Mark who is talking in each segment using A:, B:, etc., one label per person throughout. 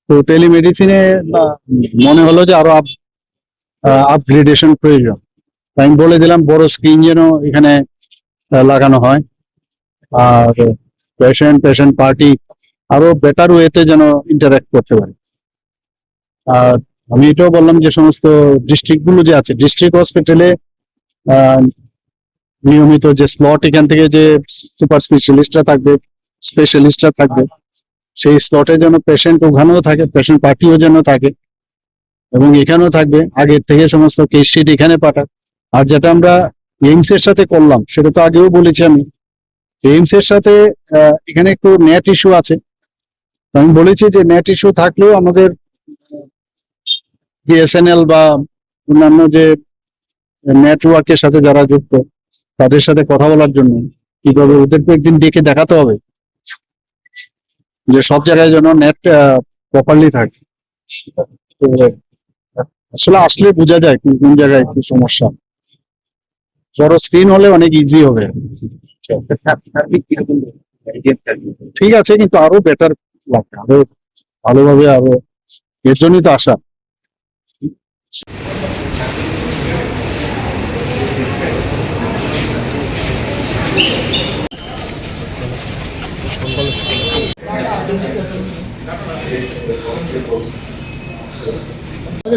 A: তো টেলিমেডিসিনে মনে হলো যে আরো আপগ্রেডেশন প্রয়োজন। আমি বলে দিলাম বড় স্ক্রিন যেন এখানে লাগানো হয়, আর পেশেন্ট পার্টি আরো বেটার ওয়েতে যেন ইন্টারাক্ট করতে পারে। আর আমি এটাও বললাম যে সমস্ত ডিস্ট্রিক্ট গুলো যে আছে, ডিস্ট্রিক্ট হসপিটালে নিয়মিত যে স্লট এখান থেকে যে সুপার স্পেশালিস্টরা থাকবে, স্পেশালিস্টরা থাকবে, সেই স্লটে যেন পেশেন্ট ওখানেও থাকে, পেশেন্ট পার্টিও যেন থাকে এবং এখানেও থাকবে। আগের থেকে সমস্ত কেস শিট এখানে পাঠাক। আর যেটা আমরা এইমস এর সাথে করলাম সেটা তো আগেও বলেছি আমি, এইমস এর সাথে এখানে একটু নেট ইস্যু আছে। আমি বলেছি যে নেট ইস্যু থাকলেও আমাদের বিএসএনএল বা অন্যান্য যে নেটওয়ার্কের সাথে যারা যুক্ত তাদের সাথে কথা বলার জন্য কিভাবে ওদেরকে একদিন ডেকে দেখাতে হবে যে সব জায়গায় যেন নেট প্রপারলি থাকে। আসলে আসলে বোঝা যায় কোন জায়গায় কি সমস্যা। বড় স্ক্রিন হলে অনেক ইজি হবে। ঠিক আছে, কিন্তু আরো বেটার লাগবে, আরো ভালোভাবে, আরো এর জন্যই তো আসা।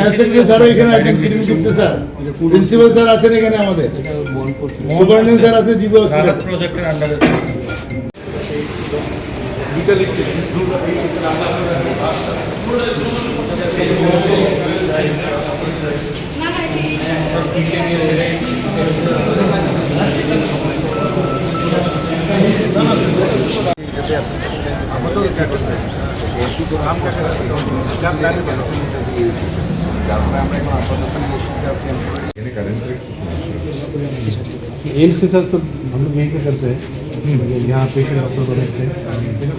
B: হেলথ সেক্রেটারি স্যার এখানে আছেন, কিরণ স্যার, প্রিন্সিপাল স্যার আছেন এখানে, আমাদের সুপারিনটেন্ডেন্ট স্যার আছে জিবি হসপিটাল প্রজেক্টের আন্ডারে।
C: एम्स के साथ सब हम लोग यहीं से करते हैं, यहाँ पेशेंट डॉक्टर को रखते हैं,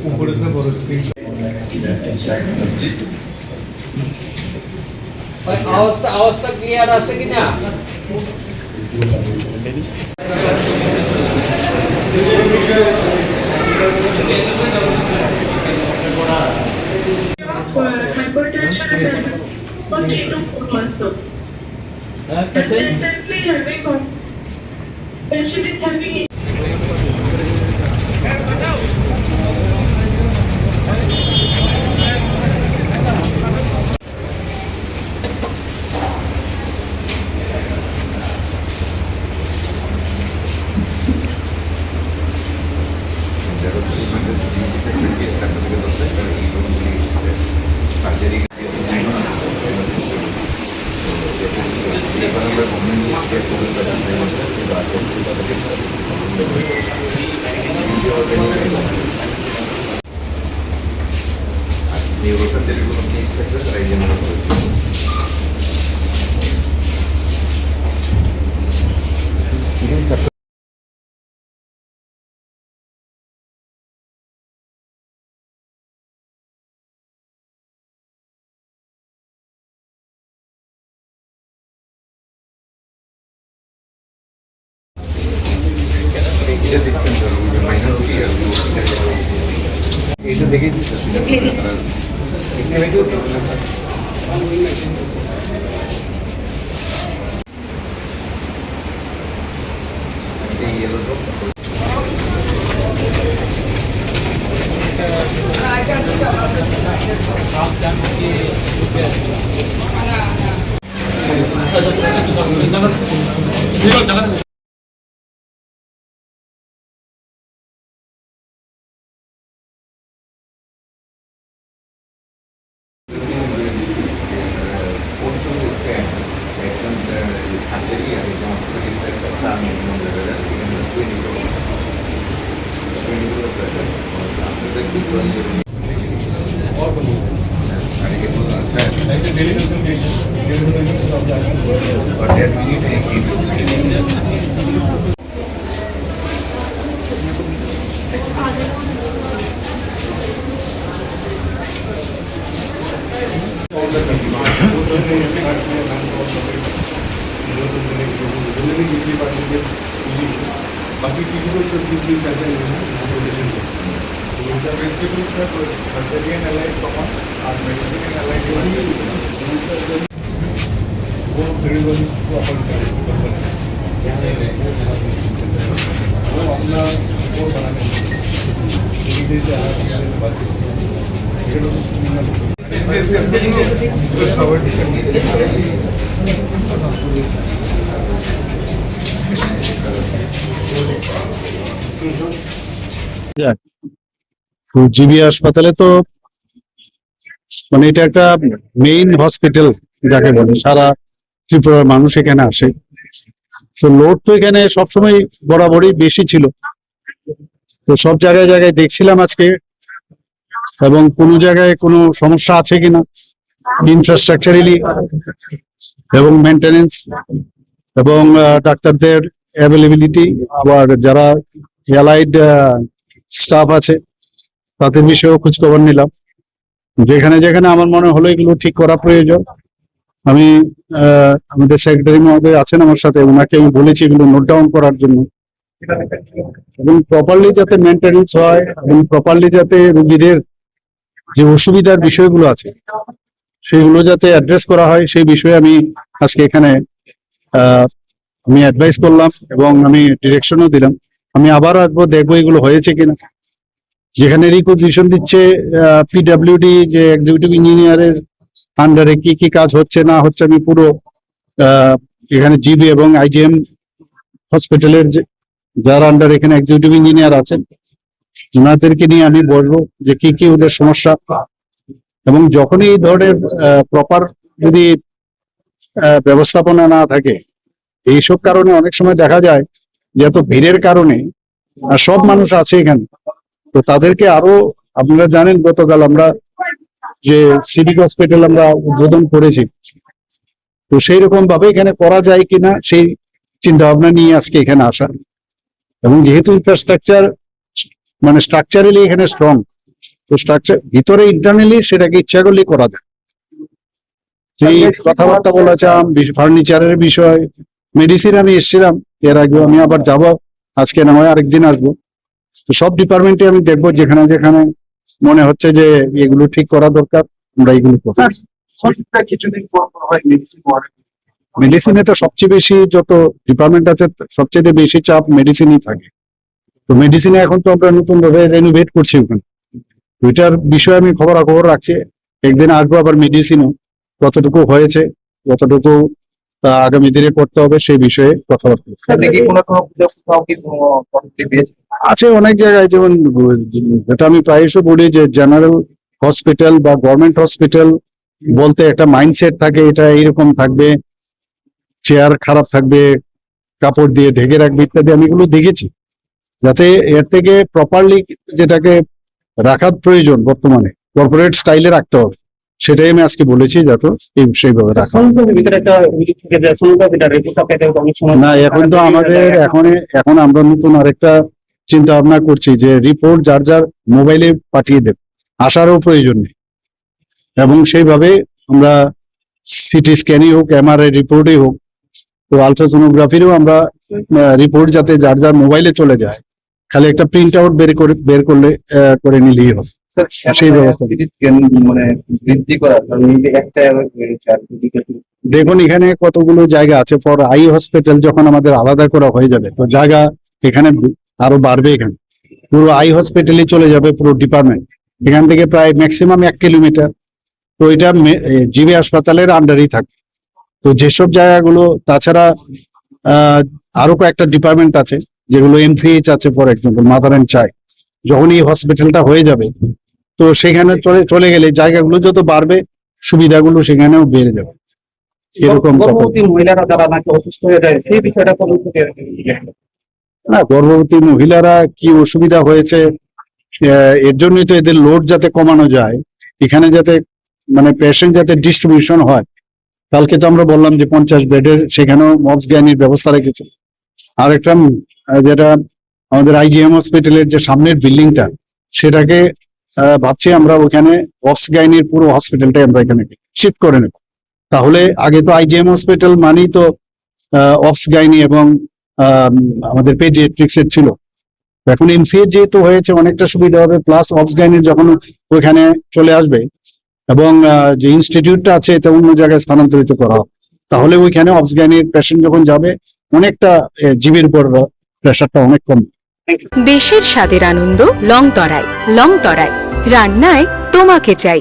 C: ऊपर से बड़ा स्क्रीन।
D: अवस्था क्लियर আছে কিনা?
E: For hypertension for 3 to 4 months. Recently having patient is having
F: neurosurgery को अपनी इंस्पेक्टर कराइए मेरा এটা দেখেই all the
C: अभी फिजिकल भी कर रहे हैं पेशेंट को इनका principal sir surgery and allied common और मेडिसिन एंड अलाइड वो फिजिकल को अपन करें वो अपना वो बनाने
A: তো জিবি হাসপাতালে তো মানে এটা একটা মেইন হসপিটাল যাকে বলে, সারা ত্রিপুরার মানুষ এখানে আসে। তো লোড তো এখানে সবসময় বরাবরই বেশি ছিল। তো সব জায়গায় জায়গায় দেখছিলাম আজকে, এবং কোনো জায়গায় কোনো সমস্যা আছে কিনা ইনফ্রাস্ট্রাকচারালি এবং মেনটেনেন্স এবং ডাক্তারদের অ্যাভেলেবিলিটি, আবার যারা অ্যালাইড স্টাফ আছে তাদের বিষয়েও খোঁজখবর নিলাম। যেখানে যেখানে আমার মনে হলো এগুলো ঠিক করা প্রয়োজন, আমি আমাদের সেক্রেটারি মহোদয় আছেন আমার সাথে, ওনাকে আমি বলেছি এগুলো নোট ডাউন করার জন্য, এবং প্রপারলি যাতে মেনটেনেন্স হয় এবং প্রপারলি যাতে রোগীদের যে অসুবিধার বিষয়গুলো আছে সেগুলো যাতে অ্যাড্রেস করা হয়, সেই বিষয়ে আমি আজকে এখানে আমি অ্যাডভাইস করলাম এবং আমি ডিরেকশনও দিলাম। আমি আবার আসবো, দেখবো এগুলো হয়েছে কিনা। যেখানে রিকোজিশন দিচ্ছে পিডব্লিউডি, যে এক্সিকিউটিভ ইঞ্জিনিয়ারের আন্ডারে কি কি কাজ হচ্ছে না হচ্ছে, আমি পুরো এখানে জিবি এবং আইজিএম হসপিটালের যারা আন্ডার এখানে এক্সিকিউটিভ ইঞ্জিনিয়ার আছেন ওনাদেরকে নিয়ে আমি বলবো যে কি কি ওদের সমস্যা, এবং যখনই এই ধরনের প্রপার যদি ব্যবস্থাপনা না থাকে, এইসব কারণে অনেক সময় দেখা যায় যে এত ভিড়ের কারণে সব মানুষ আছে এখানে, তো তাদেরকে আরো, আপনারা জানেন গতকাল আমরা যে সিভিক হসপিটাল আমরা উদ্বোধন করেছি, তো সেই রকম ভাবে এখানে করা যায় কিনা সেই চিন্তা ভাবনা নিয়ে আজকে এখানে আসা। এবং যেহেতু ইনফ্রাস্ট্রাকচার মানে স্ট্রাকচারালি এখানে স্ট্রং, তো স্ট্রাকচার ভিতরে ইন্টারনালি সেটাকে ইচ্ছা করলেই করা যায়। সেই কথাবার্তা বলেছিলাম ফার্নিচারের বিষয়, মেডিসিন আমি এসেছিলাম এর আগেও, আমি আবার যাব, আজকে না হয় আরেকদিন আসবো। তো সব ডিপার্টমেন্টে আমি দেখবো যেখানে যেখানে মনে হচ্ছে যে এগুলো ঠিক করা দরকার আমরা এগুলো করবো। মেডিসিনে তো সবচেয়ে বেশি, যত ডিপার্টমেন্ট আছে সবচেয়ে বেশি চাপ মেডিসিনই থাকে। তো মেডিসিনে এখন তো আমরা নতুন ভাবে রেনোভেট করছি ওখানে, ওইটার বিষয়ে আমি খবরাখবর রাখছি। একদিন আসবো আবার মেডিসিনও কতটুকু হয়েছে, কতটুকু আগামী দিনে করতে হবে সেই বিষয়ে কথাবার্তা আছে অনেক জায়গায়। যেমন যেটা আমি প্রায়শই বলি যে জেনারেল হসপিটাল বা গভর্নমেন্ট হসপিটাল বলতে একটা মাইন্ডসেট থাকে, এটা এইরকম থাকবে, চেয়ার খারাপ থাকবে, কাপড় দিয়ে ঢেকে রাখবে ইত্যাদি, আমি এগুলো দেখেছি। যাতে এর থেকে প্রপারলি যেটাকে রাখার প্রয়োজন বর্তমানে কর্পোরেট স্টাইলে রাখতে হবে, সেটাই আমি আজকে বলেছি, যাতে সেইভাবে রাখা। না, এখন তো আমাদের এখন আমরা নতুন আরেকটা চিন্তা ভাবনা করছি যে রিপোর্ট যার যার মোবাইলে পাঠিয়ে দেব, আসারও প্রয়োজন নেই। এবং সেইভাবে আমরা সিটি স্ক্যানই হোক, এমআরআই রিপোর্টই হোক, তো আলট্রাসোনোগ্রাফিরও আমরা রিপোর্ট যাতে যার যার মোবাইলে চলে যায়, খালি একটা প্রিন্ট আউট করে নিলেই হবে। সেই ব্যবস্থা
C: মানে বৃদ্ধি করার
A: দেখুন এখানে কতগুলো জায়গা আছে ফর আই হসপিটাল, যখন আমাদের আলাদা করা হয়ে যাবে তো জায়গা এখানে আরো বাড়বে, এখানে পুরো আই হসপিটালে চলে যাবে পুরো ডিপার্টমেন্ট, এখান থেকে প্রায় ম্যাক্সিমাম 1 কিলোমিটার। তো এটা জিবি হাসপাতালের আন্ডারেই থাকবে। তো যেসব জায়গাগুলো, তাছাড়া আরো কয়েকটা ডিপার্টমেন্ট আছে যেগুলো এমসিএইচ আছে, for example mother and child, যখন এই হসপিটালটা হয়ে যাবে তো সেখানে চলে গেলে জায়গাগুলো যত বাড়বে সুবিধাগুলো সেখানেও বেড়ে যাবে। এরকম
C: মহিলারা যারা নাকি অসুস্থ হয়ে যায় সেই বিষয়টা
A: না, গর্ভবতী মহিলারা কি অসুবিধা হয়েছে এর জন্যই তো এদের লোড যাতে কমানো যায়, এখানে যাতে মানে পেশেন্ট যাতে ডিস্ট্রিবিউশন হয়। কালকে তো আমরা বললাম যে 50 বেডের সেখানেও মবস গাইনির ব্যবস্থা রেখেছে। আর একটা যেটা আমাদের আইজিএম হসপিটালের যে সামনের বিল্ডিংটা, সেটাকে ভাবছি আমরা ওখানে অবস গাইনির পুরো হসপিটালটাই আমরা এখানে শিফট করে নেব। তাহলে আগে তো আইজিএম হসপিটাল মানেই তো অবস গাইনি এবং আমাদের পেডিয়াট্রিক্স এর ছিল। এখন এমসিএ যেহেতু হয়েছে অনেকটা সুবিধা হবে, প্লাস অবসগাইনিক যখন ওইখানে চলে আসবে এবং যে ইনস্টিটিউটটা আছে এটা অন্য জায়গায় স্থানান্তরিত করা হবে, তাহলে ওইখানে অবসগাইনিক পেশেন্ট যখন যাবে অনেকটা জীবের উপর প্রেশারটা অনেক কম।
G: দেশের স্বাদের আনন্দ লংতরায়। লংতরায় রান্নায় তোমাকে চাই।